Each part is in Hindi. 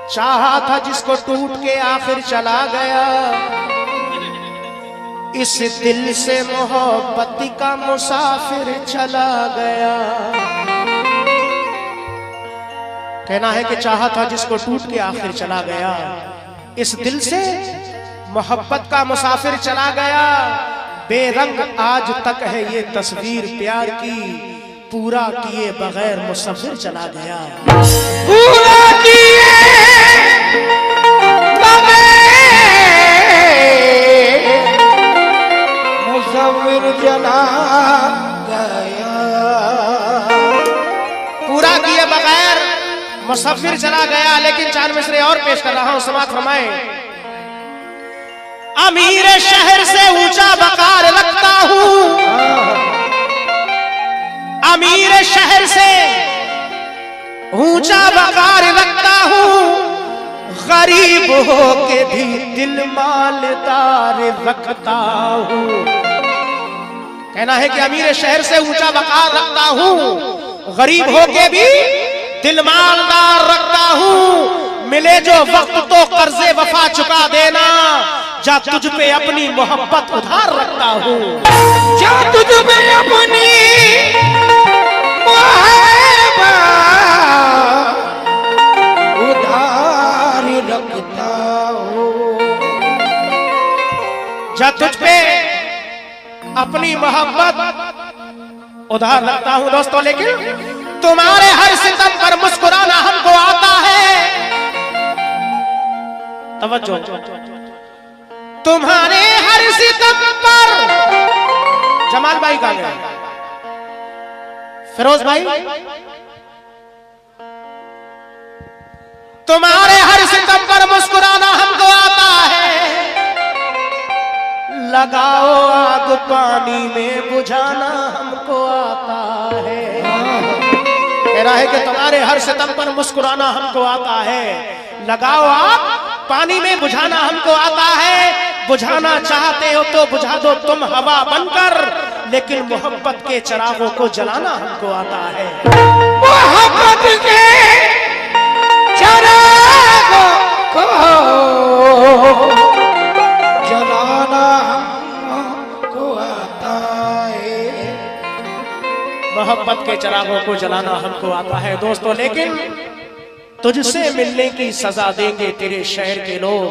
चाहा था जिसको टूट के आखिर चला गया, इस दिल से मोहब्बत का मुसाफिर चला गया। कहना है कि चाहा था जिसको टूट के आखिर चला गया, इस दिल से मोहब्बत का मुसाफिर चला गया। बेरंग आज तक है ये तस्वीर प्यार की, पूरा किए बगैर मुसफिर चला गया। पूरा किए मुसफिर चला गया, पूरा किए बगैर मुसफिर चला गया। लेकिन 4 मिसरे और पेश कर रहा हूं, समाअत फरमाएं। अमीर शहर से ऊंचा वकार रखता हूं, अमीर शहर से ऊंचा वकार रखता हूं, गरीब हो के भी दिल मालदार रखता हूं। कहना है कि अमीर शहर से ऊंचा वकार रखता हूं, गरीब हो के भी दिल मालदार रखता हूं। मिले जो वक्त तो कर्जे वफा चुका देना, जा तुझ पे अपनी मोहब्बत उधार रखता हूं। जा तुझ पे अपनी मोहब्बत उधार रखता हूं, जा तुझ पे अपनी मोहब्बत उधार रखता हूं। दोस्तों, लेकिन तुम्हारे हर सितम पर मुस्कुराना हमको आता है। तवज्जो, तुम्हारे हर सितम पर, जमाल भाई का गया, फिरोज भाई, तुम्हारे हर सितम पर मुस्कुराना हमको आता है। लगाओ आग पानी में बुझाना हमको आता है। कह रहा है कि तुम्हारे हर सितम पर मुस्कुराना हमको आता है। लगाओ आग पानी में बुझाना हमको आता है। बुझाना चाहते हो तो बुझा दो तुम हवा बनकर, लेकिन मोहब्बत के चिरागों को जलाना हमको आता है। मोहब्बत के चिरागों को जलाना हमको आता है। मोहब्बत के चिरागों को जलाना हमको आता है। दोस्तों, लेकिन तुझसे मिलने की सजा देंगे तेरे शहर के लोग,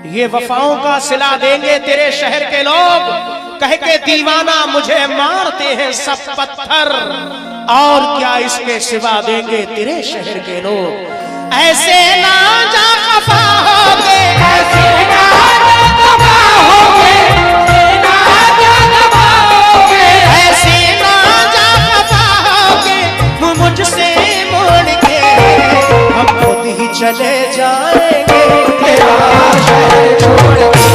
ये वफाओं का सिला देंगे तेरे शहर के लोग। कह के दीवाना मुझे मारते हैं सब पत्थर, और क्या इसके सिवा देंगे तेरे शहर के लोग। ऐसे ना जा खफा होगे, ऐसे ना जा खफा होगे, ऐसे ना जा खफा होगे मुझसे मोड़ के, हम खुद ही चले जाएंगे तेरा शहर छोड़ के।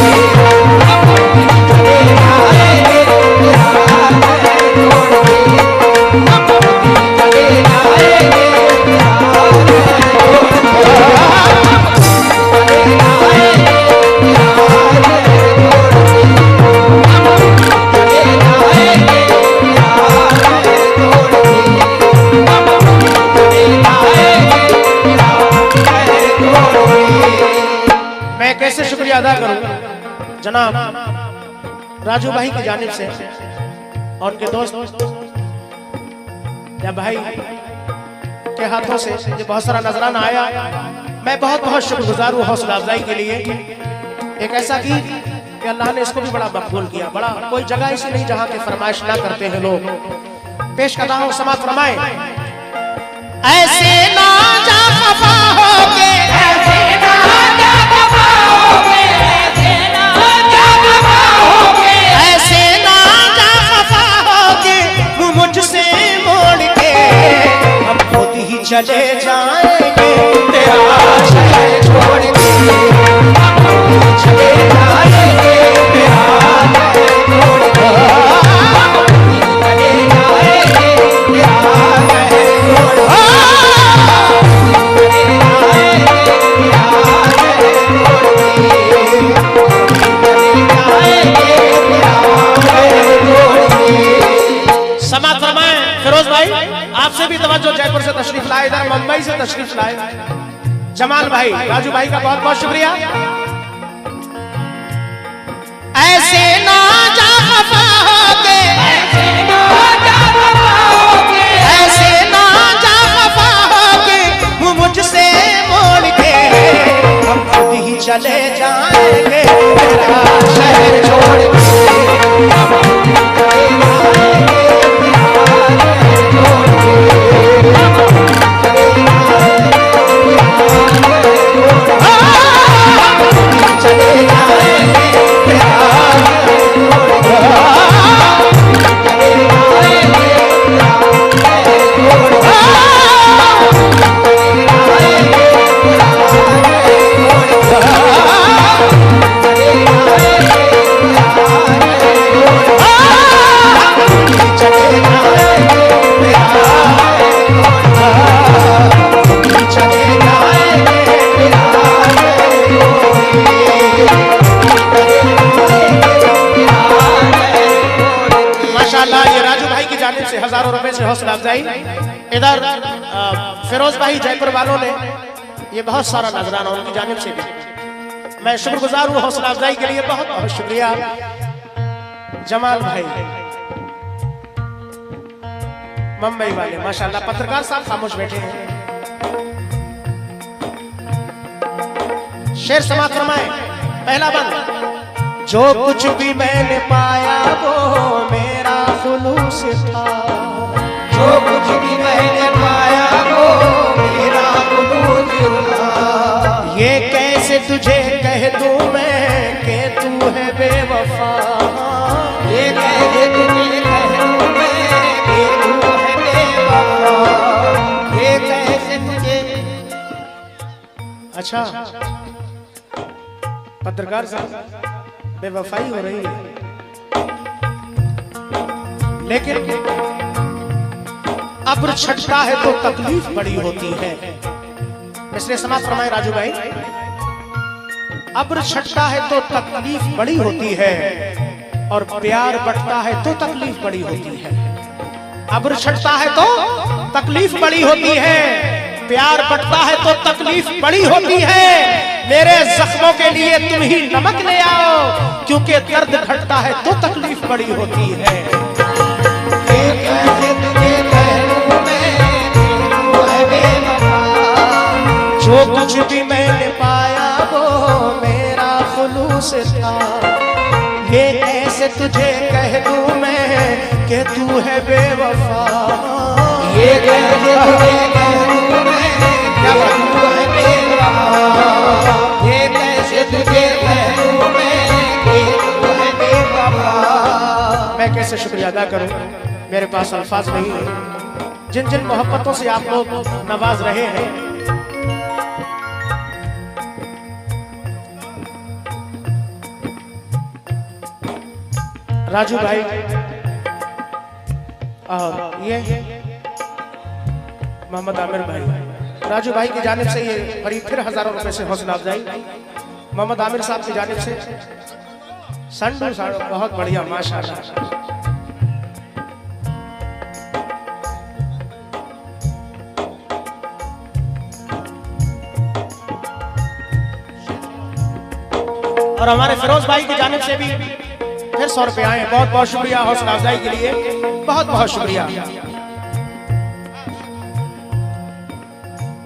हम खुद ही चले जाएंगे तेरा शहर छोड़ के। हम खुद ही चले जाएंगे तेरा शहर छोड़ के। हम खुद ही चले जाएंगे तेरा शहर छोड़ के। हम खुद ही चले जाएंगे तेरा शहर छोड़ के। हम खुद ही चले जाएंगे तेरा शहर छोड़ के। मैं कैसे शुक्रिया अदा करूं जनाब राजू भाई की जानिब से और उनके दोस्त या भाई के हाथों से ये बहुत सारा नजराना आया। मैं बहुत बहुत शुक्रगुजार हूँ हौसला अफजाई के लिए। एक ऐसा गीत कि अल्लाह ने इसको भी बड़ा मकबूल किया। बड़ा कोई जगह ऐसी नहीं जहाँ के फरमाइश ना करते हैं लोग। पेश कर रहा हूँ, समाअत फरमाएं। ऐसे ना जा खफा होगे, ऐसे ना जा खफा होगे, ऐसे ना जा खफा होगे, ऐसे ना जा खफा होगे मुझसे मोड़ के। हम खुद ही चले जाएंगे तेरा शहर छोड़ के। हम खुद ही चले जाएंगे तेरा शहर छोड़ के। हम खुद ही चले जाएंगे तेरा शहर छोड़ के। जमाल भाई, राजू भाई का बहुत बहुत शुक्रिया। ऐसे ना जा खफा होके, ऐसे ना जा खफा होके मुझसे मोड़ के, हम खुद ही चले जाएंगे तेरा शहर छोड़ के। हजारों रुपए से हौसला अफजाई। इधर फिरोज भाई जयपुर वालों ने ये बहुत सारा नजराना उनकी जानिब से भी मैं शुक्रगुजार हूँ हौसला अफजाई के लिए, बहुत बहुत शुक्रिया। जमाल भाई मुंबई वाले माशाल्लाह, पत्रकार साहब खामोश बैठे हैं। शेर समाप्त फरमाए, पहला बंद। जो कुछ भी मैंने पाया वो मेरा खुलूस था, जो कुछ भी मैंने पाया वो मेरा खुलूस था। ये कैसे तुझे कह दूं मैं कि तू है बेवफा, ये कैसे तुझे कह दूं मैं कि तू है बेवफा। ये कैसे तुझे। अच्छा पत्रकार साहब, बेवफाई हो रही है, लेकिन अब्र छटता है तो तकलीफ बड़ी होती है। इसलिए समाज फरमाए राजू भाई, अब्र छटता है तो तकलीफ बड़ी होती है और प्यार बढ़ता है तो तकलीफ बड़ी होती है। अब्र छटता है तो तकलीफ बड़ी होती है, प्यार बढ़ता है तो तकलीफ बड़ी होती है। मेरे जख्मों के लिए तुम ही नमक ले आओ, क्योंकि दर्द घटता है तो तकलीफ बड़ी होती है। जो कुछ भी मैंने पाया वो मेरा खुलूस था, ये कैसे तुझे कह दूं मैं कि तू है बेवफा। ये कैसे तुझे कह दूं मैं कि तू है बेवफा। ये कैसे तुझे कह दूं मैं कि तू है बेवफा। मैं कैसे शुक्रिया अदा करूं, मेरे पास अल्फाज नहीं है। जिन जिन मोहब्बतों से आप लोग नवाज रहे हैं, राजू भाई और ये मोहम्मद आमिर भाई, राजू भाई की जानिब से ये करीब फिर हजारों रुपए से हौसला अफजाई। मोहम्मद आमिर साहब की जानिब से संडू साड़ो, बहुत बढ़िया माशाल्लाह। और हमारे फिरोज भाई की जानिब से भी फिर 100 रुपए आए, बहुत बहुत शुक्रिया हौसला अफजाई के लिए, बहुत बहुत शुक्रिया।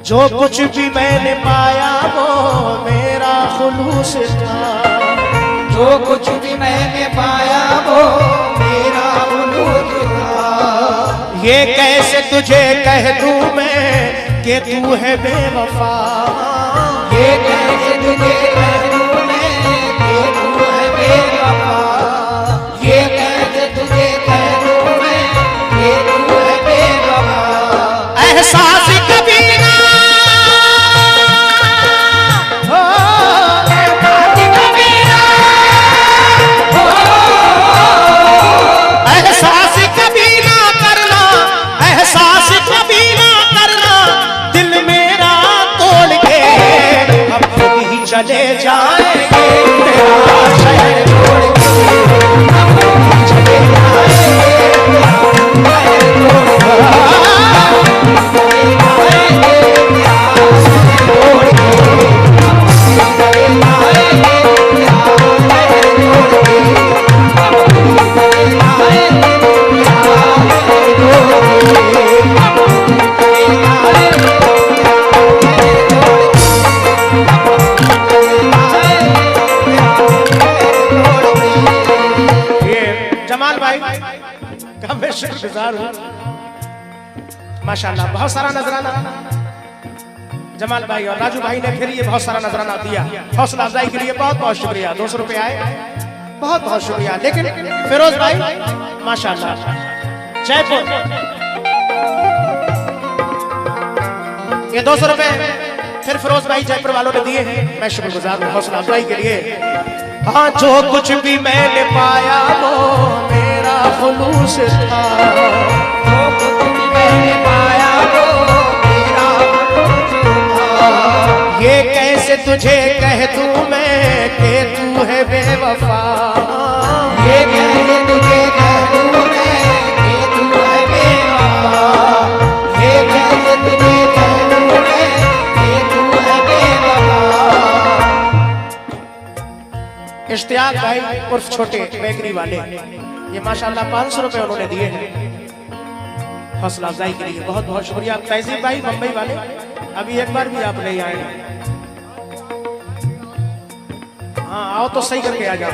जो कुछ भी मैंने पाया वो मेरा खुलूस था, जो कुछ भी मैंने पाया वो मेरा खुलूस था। ये कैसे तुझे कह दूं मैं कि तू है बेवफा। ये कैसे तुझे कह दूं मैं कि तू है बेवफा। ये कैसे तुझे कह दूं मैं कि तू है बेवफा। एहसास कभी ना हो, एहसास कभी ना हो, एहसास कभी ना करना, एहसास कभी ना करना, दिल मेरा तोड़ के हम खुद ही चले जाएंगे तेरा शहर छोड़ के। हम खुद ही चले जाएंगे तेरा शहर छोड़ के। शुक्रगुजार हूँ माशाल्लाह। बहुत सारा नजराना जमाल भाई और राजू भाई ने फिर ये बहुत सारा नजराना दिया, हौसला अफजाई के लिए बहुत बहुत शुक्रिया। 200 रुपए आए, बहुत बहुत शुक्रिया। लेकिन फिरोज भाई माशाल्लाह जयपुर, ये 200 रुपए फिर फिरोज भाई जयपुर वालों ने दिए हैं, मैं शुक्रगुजार हूँ हौसला अफजाई के लिए। हाँ, जो कुछ भी मैंने पाया वो मेरा खुलूस था, जो कुछ भी मैंने पाया वो मेरा खुलूस था। ये कैसे तुझे कह दूं मैं कि तू है बेवफा, ये कैसे तुझे कह दूं मैं कि तू है बेवफा, ये कैसे तुझे कह दूं मैं कि तू है बेवफा। इश्तियाक भाई उर्फ छोटे बेकरी वाले, ये माशाल्लाह 500 रुपए उन्होंने दिए हैं हौसला अफजाई के लिए, बहुत बहुत शुक्रिया। तहजीब भाई मुंबई वाले, अभी एक बार भी आप नहीं आए। हाँ आओ तो सही करके आ जाओ।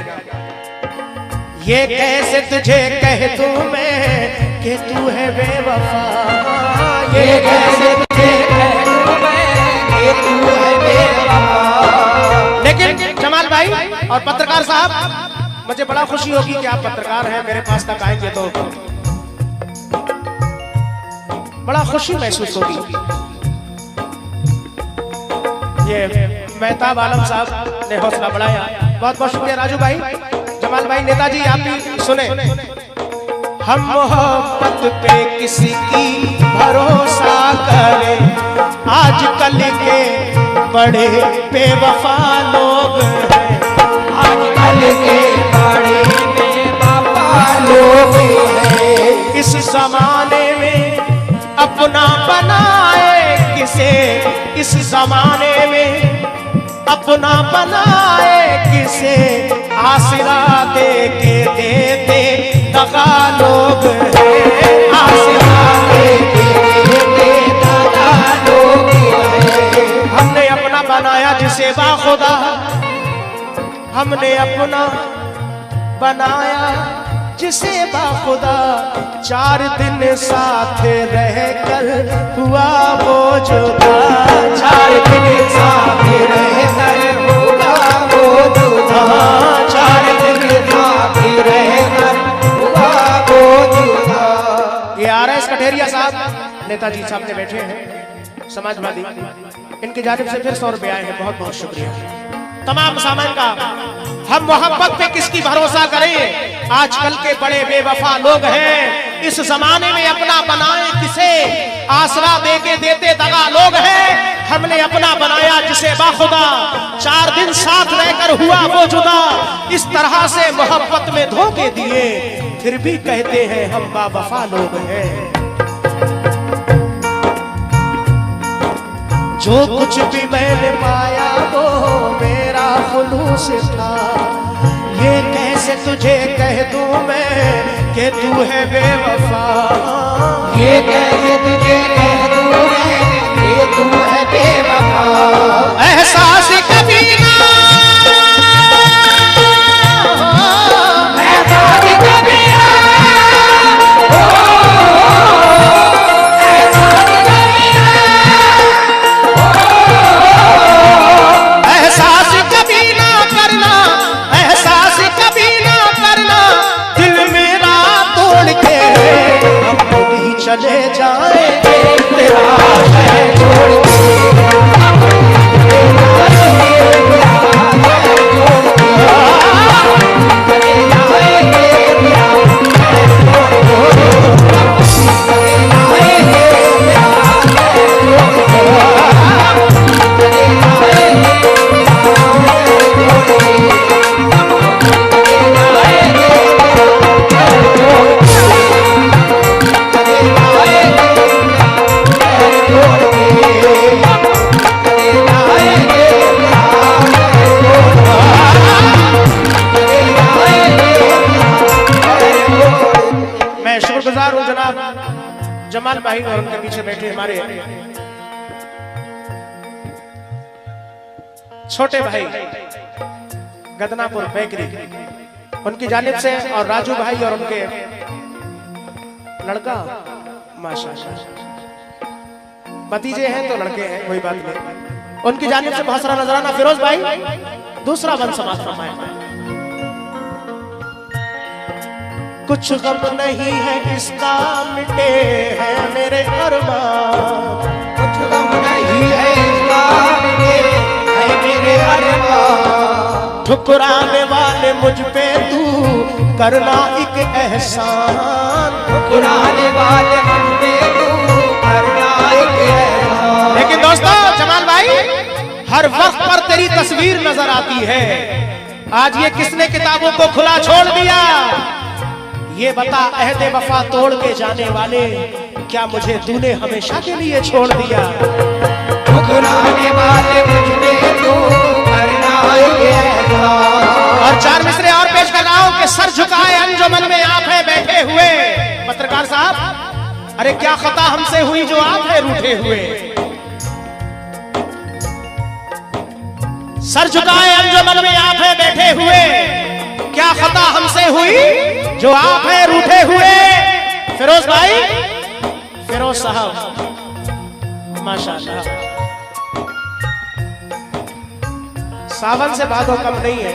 ये कैसे तुझे कह दूं मैं कि तू है बेवफा, ये कैसे तुझे कह दूं मैं कि तू है बेवफा। लेकिन जमाल भाई और पत्रकार साहब, मुझे बड़ा खुशी होगी कि आप पत्रकार हैं, मेरे पास तक आएंगे तो बड़ा खुशी महसूस होगी। ये मेहताब आलम साहब ने हौसला बढ़ाया, बहुत बहुत शुक्रिया। राजू भाई, जमाल भाई, नेताजी आप भी सुने। हम मोहब्बत पे किसी की भरोसा करें, आजकल के बड़े बेवफा लोग हैं, आजकल के बड़े बेवफा लोग हैं। इस जमाने में अपना बनाए किसे, इस जमाने में अपना बनाए किसे, आसरा दे के देते दगा लोग हैं, आसरा दे के देते दगा लोग हैं। हमने अपना बनाया जिसे बाखुदा, हमने अपना बनाया जिसे बाखुदा, 4 दिन साथ रहकर हुआ वो जुदा, 4 दिन साथ रहकर हुआ वो जुदा, 4 दिन साथ रहकर हुआ वो जुदा। ये RS कठेरिया साहब नेताजी साहब ने बैठे हैं, समाजवादी, इनकी जानिब से फिर 100 रुपए आए हैं, बहुत बहुत शुक्रिया। तमाम सामान का हम मोहब्बत पे किसकी भरोसा करें, आजकल के बड़े बेवफा लोग हैं, इस जमाने में अपना बनाए किसे, आसरा दे के देते दगा लोग हैं। हमने अपना बनाया जिसे बाखुदा, 4 दिन साथ रहकर हुआ वो जुदा, इस तरह से मोहब्बत में धोखे दिए, फिर भी कहते हैं हम बावफा लोग हैं। जो कुछ भी मैंने पाया वो मेरा खुलूस था, ये कैसे तुझे कह दूं मैं कि तू है बेवफा, ये कैसे तुझे कह दूं मैं कि तू है बेवफा। एहसास कभी ना, एहसास कभी ना, एहसास कभी ना करना, एहसास कभी ना करना, दिल मेरा तोड़ के हम खुद ही चले जाएंगे तेरा शहर छोड़ के। जमाल भाई और उनके पीछे बैठे हमारे छोटे भाई गदनापुर बेकरी, उनकी जानिब से, और राजू भाई और उनके लड़का माशाल्लाह, भतीजे हैं तो लड़के हैं, कोई बात नहीं। उनकी जानिब से बहुत सारा नजराना फिरोज भाई, दूसरा बंद समाज फरमाए। कुछ गम नहीं है इसका मिटे हैं मेरे अरमान, कुछ गम नहीं है इसका मिटे है मेरे अरमान, ठुकराने वाले मुझ पे तू करना एक एहसान, ठुकराने वाले मुझ पे तू करना एक एहसान। लेकिन दोस्तों जमाल भाई, हर वक्त पर तेरी तस्वीर नजर आती है, आज ये किसने किताबों को खुला छोड़ दिया? ये बता अहद वफा तोड़ के जाने वाले, क्या मुझे तूने हमेशा के लिए छोड़ दिया? ठुकराने वाले मुझ पे तू करना एक एहसान। और चार मिसरे और पेश कर रहा हूं कि सर झुकाए अंजुमन में आप हैं बैठे हुए। पत्रकार साहब, अरे क्या खता हमसे हुई जो आप हैं रूठे हुए? सर झुकाए अंजुमन में आप हैं बैठे हुए, क्या खता हमसे हुई जो आप हैं रूठे हुए? फिरोज भाई, फिरोज साहब माशाल्लाह, सावन से भादो कम नहीं है।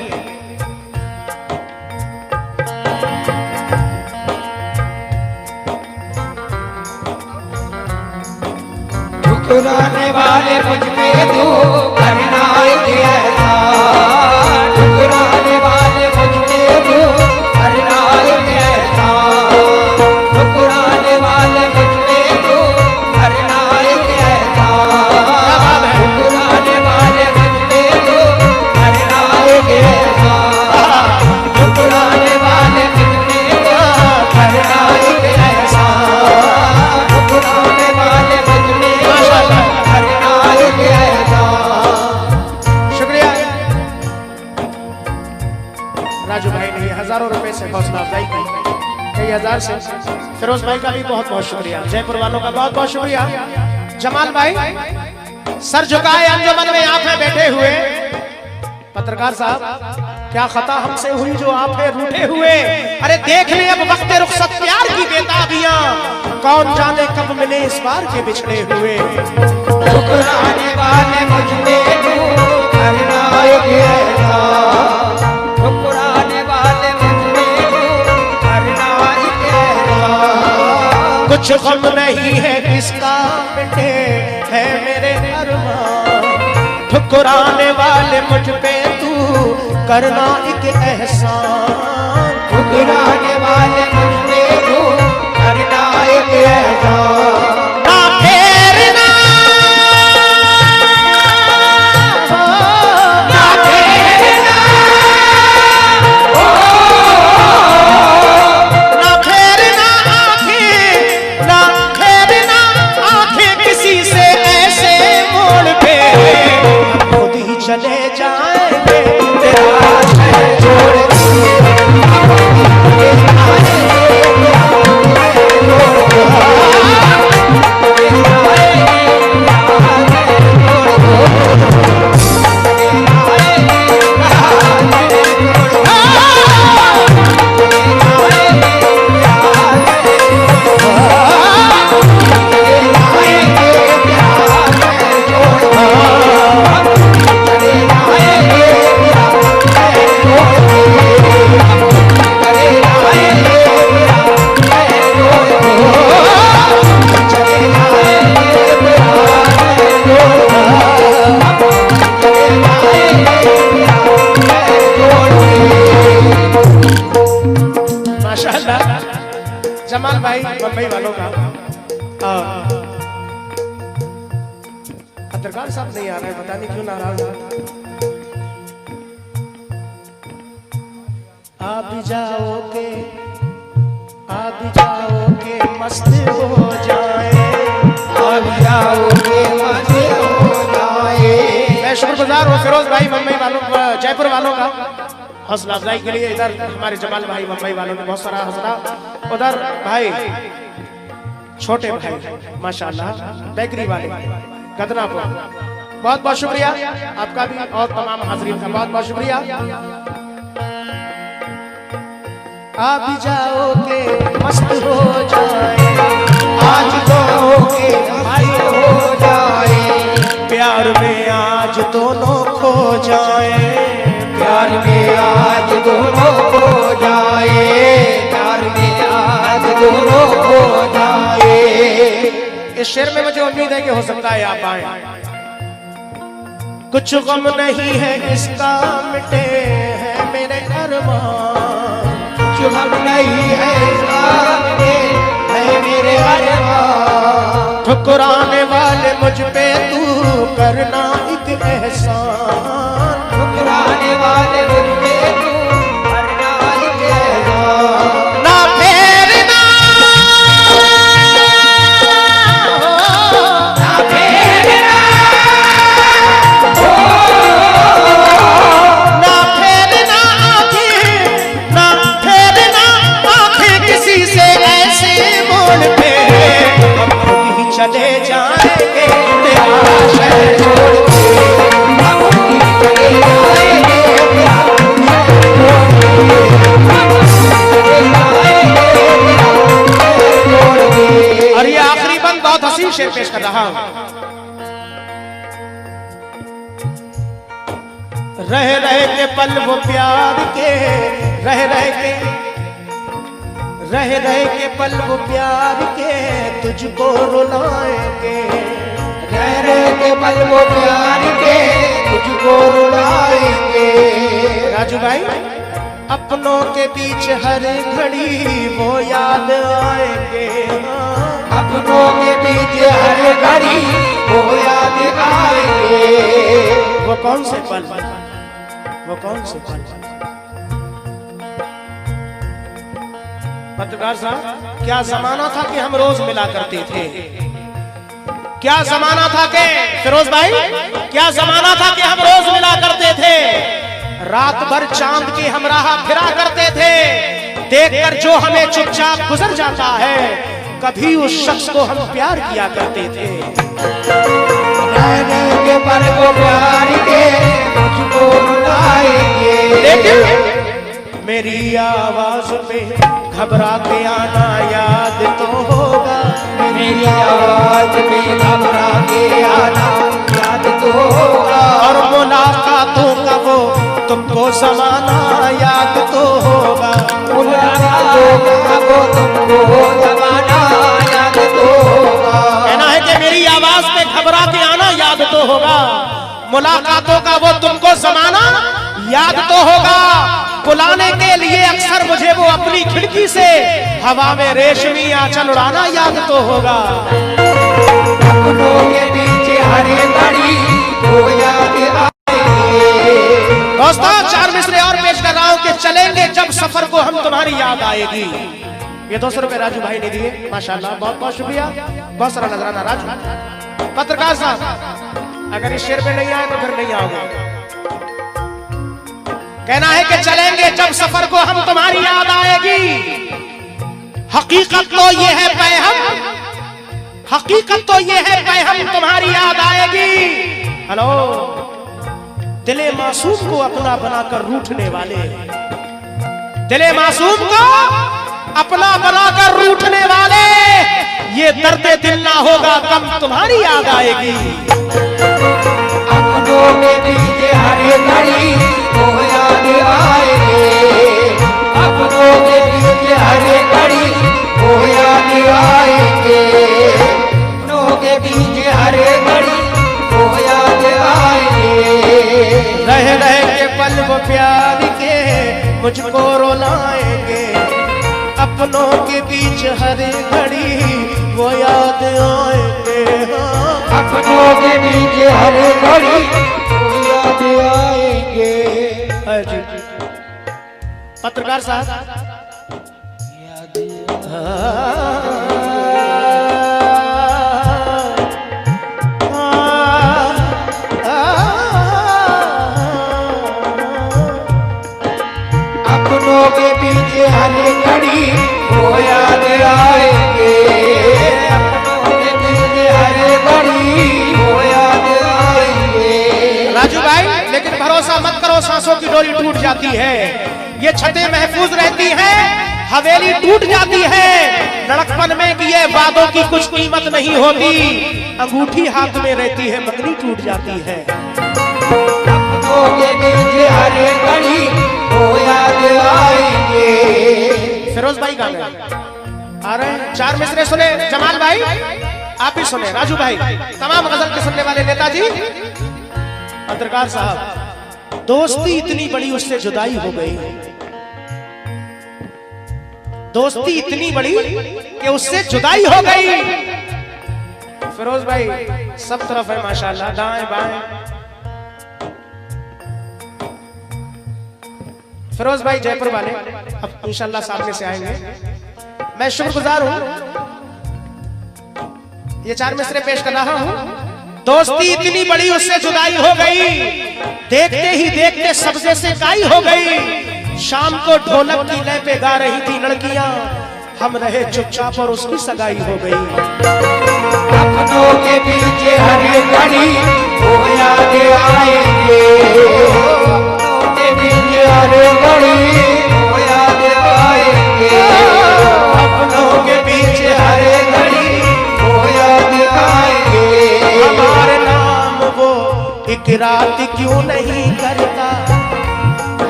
ठुकराने वाले मुझ पे तू करना एक एहसान, ठुकराने वाले मुझ पे तू करना एक एहसान, ठुकराने वाले मुझ पे तू करना एक एहसान, ठुकराने वाले मुझ पे तू करना एक एहसान, ठुकराने वाले मुझ पे तू करना एक एहसान, ठुकराने वाले मुझ पे करना एक एहसान। शुक्रिया राजू भाई ने हजारों रुपए से हौसला अफजाई की, कई हजार से। फिरोज भाई का भी बहुत बहुत शुक्रिया, जयपुर वालों का बहुत बहुत शुक्रिया। जमाल भाई, सर झुकाए अंजुमन में आप हैं बैठे हुए। पत्रकार साहब, क्या खता हमसे हुई जो आप हैं रूठे हुए? अरे देख ले अब वक्त रुखसत प्यार की बेताबियां, कौन जाने कब मिले इस बार के बिछड़े हुए। ठुकराने वाले मुझ पे तू करना एक एहसान, ठुकराने वाले मुझ पे तू करना एक एहसान। कुछ गम नहीं है इसका मिटे है मेरे अरमान, ठुकराने वाले मुझ पे तू करना एक एहसान, ठुकराने वाले मुझ पे तू करना एक एहसान। ना फेरना ना फेरना, ना फेरना आंखें, ना फेरना आंखें किसी से ऐसे मोड़ पे, हम खुद ही चले जाएंगे तेरा शहर छोड़ जमाल भाई बम्बई वालों का। पत्रकार साहब नहीं आ रहे, पता नहीं क्यों नाराज है। आप भी जाओगे, आप भी जाओगे मस्त हो जाए, आप जाओगे मस्त हो जाए। मैं शुक्रगुजार हूँ फिरोज भाई मुंबई वालों, जयपुर वालों का हौसला अफजाई के लिए। इधर हमारे जमाल भाई मुंबई वालों ने बहुत सारा हौसला, उधर भाई छोटे भाई माशाल्लाह बेकरी वाले गदनापुर, बहुत बहुत शुक्रिया आपका भी और तमाम हाजरीन का बहुत बहुत शुक्रिया। आ भी जाओगे मस्त हो जाए, आज जाओगे मस्त हो जाए, प्यार में आज दोनों खो जाए, प्यार में आज दोनों खो जाए, प्यार में आज दोनों खो जाए। इस शेर में मुझे उम्मीद है कि हो सकता है आप आए। कुछ गम नहीं है इसका मिटे हैं मेरे अरमान, कुछ गम नहीं है इसका मिटे है मेरे अरमान, ठुकराने वाले मुझ पे तू करना एक एहसान, ठुकराने वाले मुझ पे तू करना एक एहसान, ना फेरना ना फेरना ना फेरना आंखें, ना फेरना आंखें किसी से ऐसे मोड़ पे, हम खुद ही चले जाएंगे तेरा शहर छोड़ के, हम ही चले जाएंगे तेरा शहर छोड़ के, हम चले जाएंगे तेरा शहर छोड़ के। और ये आखिरी बंद बहुत हसीन शेर पेश कर रहा हूं। रह रह के पल वो प्यार के, रह रह के पल वो प्यार के तुझको रुलाएंगे, रह रह के पल वो प्यार के तुझको रुलाएंगे। राजू भाई अपनों के बीच हर घड़ी वो याद आएंगे, अपनों के बीच हर घड़ी वो याद आएंगे। वो कौन से पल, वो कौन से पल। पत्रकार साहब क्या जमाना था कि हम रोज मिला करते थे, क्या जमाना था कि फिरोज भाई, क्या जमाना था कि हम रोज मिला करते थे, रात भर चांद की हम राह फिरा करते थे, देखकर जो हमें चुपचाप गुजर जाता है कभी उस शख्स को हम प्यार किया करते थे। रहने के पल वो प्यार के तुझको रुलाएंगे। लेकिन मेरी आवाज पे घबरा के आना याद तो होगा, मेरी आवाज पे घबरा के आना याद तो होगा, और मुलाकातों का वो तुमको जमाना याद तो होगा, मुलाकातों का वो तुमको जमाना याद तो होगा। कहना है कि मेरी आवाज पे घबरा के आना याद तो होगा, मुलाकातों का वो तुमको जमाना याद तो होगा, बुलाने के लिए अक्सर मुझे वो अपनी खिड़की से हवा में रेशमी आंचल उड़ाना याद तो होगा। अपनों के पीछे हरे घड़ी वो याद आएंगे। दोस्तों चार मिसरे और पेश कर रहा हूं कि चलेंगे जब सफर को हम तुम्हारी याद आएगी। ये 200 रुपए राजू भाई ने दिए, माशाल्लाह बहुत बहुत शुक्रिया, बहुत सारा नजराना राजू। पत्रकार साहब अगर इस शेर पे नहीं आए तो फिर नहीं आओगे। कहना है कि चलेंगे जब सफर को हम तुम्हारी याद आएगी, हकीकत तो ये है पैहम, हकीकत तो ये है पैहम तुम्हारी याद आएगी। हेलो दिले मासूम को अपना बनाकर रूठने वाले, दिले मासूम को अपना बनाकर रूठने वाले, ये दर्द दिल ना होगा कम तुम्हारी याद आएगी। अपनों के पीछे हरे घड़ी वो याद आएंगे। अपनों के पीछे हरे घड़ी वो याद आएंगे। अपनों के पीछे हरे घड़ी वो याद आएंगे। रह रह के पल वो प्यार के मुझको रुलाएंगे, अपनों के बीच हर घड़ी वो याद आएंगे। अपनों के पीछे हरे घड़ी वो याद आएंगे। जी पत्रकार साहब अपनों के पीछे हरे घड़ी वो याद आएंगे। अपनों के पीछे हरे घड़ी वो याद आएंगे। राजू भाई लेकिन भरोसा मत करो सांसों की डोरी टूट जाती है, ये छतें महफूज रहती हैं, हवेली टूट जाती है लड़कपन में कि ये वादों की कुछ कीमत नहीं होती। अंगूठी हाथ में रहती है, मंगनी टूट जाती है। अपनों के बीच हर घड़ी वो याद आएंगे। फिरोज भाई गा रहे आ रहे हैं, 4 मिसरे सुने जमाल भाई, आप ही सुने, राजू भाई, तमाम गजल के सुनने वाले नेताजी, पत्रकार साहब। दोस्ती इतनी बड़ी उससे जुदाई हो गई, दोस्ती इतनी बड़ी कि उससे जुदाई हो गई। फिरोज भाई सब तरफ है माशाल्लाह, दाएं बाएं। फिरोज भाई जयपुर वाले अब इंशाल्लाह सामने से आएंगे। मैं शुक्रगुजार हूं, ये 4 मिसरे पेश कर रहा हूं। दोस्ती इतनी बड़ी उससे जुदाई हो गई, देखते ही देखते सब्जे से काई हो गई। शाम को ढोलक की लय पे गा रही थी लड़कियां, हम रहे चुपचाप और उसकी सगाई हो गई। अपनों के बीच हर घड़ी वो याद आएंगे। अपनों के बीच हर घड़ी वो याद आएंगे। अपनों के बीच हर घड़ी वो याद आएंगे। हमारे नाम वो एक रात क्यों नहीं करता,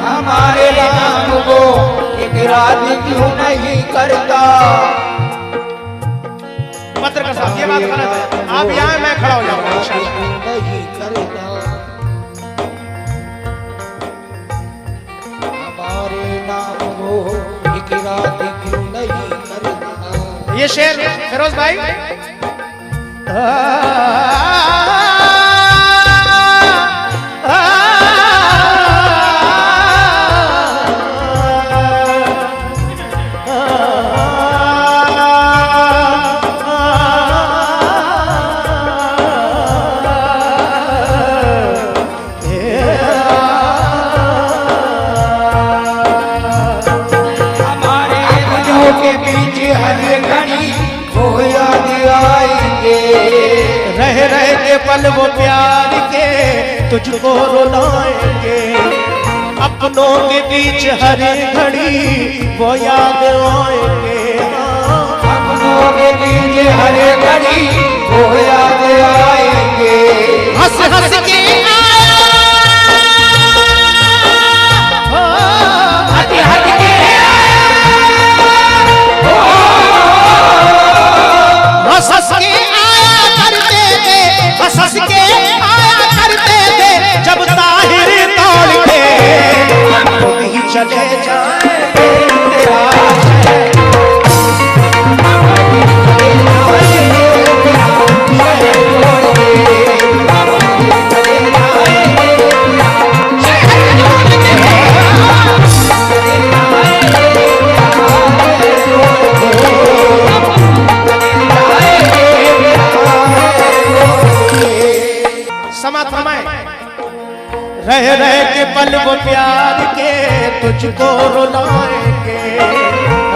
हमारे नाम वो एक रात क्यों नहीं करता। पत्रकार साहब ये बात गलत है, आप यहाँ मैं खड़ा हो जाऊंगा इंशाल्लाह। नहीं करता, हमारे नाम वो एक रात क्यों नहीं करता। ये शेर फिरोज भाई, पल वो प्यार के तुझको रुलाएंगे। अपनों के बीच हर घड़ी वो याद आएंगे। अपनों के बीच हर घड़ी वो याद आएंगे। हंस हंस के हट हट के हंस हंस के आया करते थे, हंस हंस के आया करते थे जब ताहिर तोड़ के खुद ही चले जाएंगे। रह रह के पल वो प्यार के तुझको रुलाएंगे।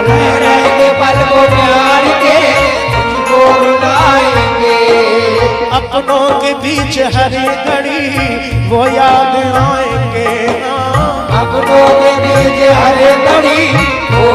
रह रह के पल वो प्यार के तुझको रुलाएंगे। अपनों के बीच हर घड़ी वो याद आएंगे। अपनों के बीच हर घड़ी वो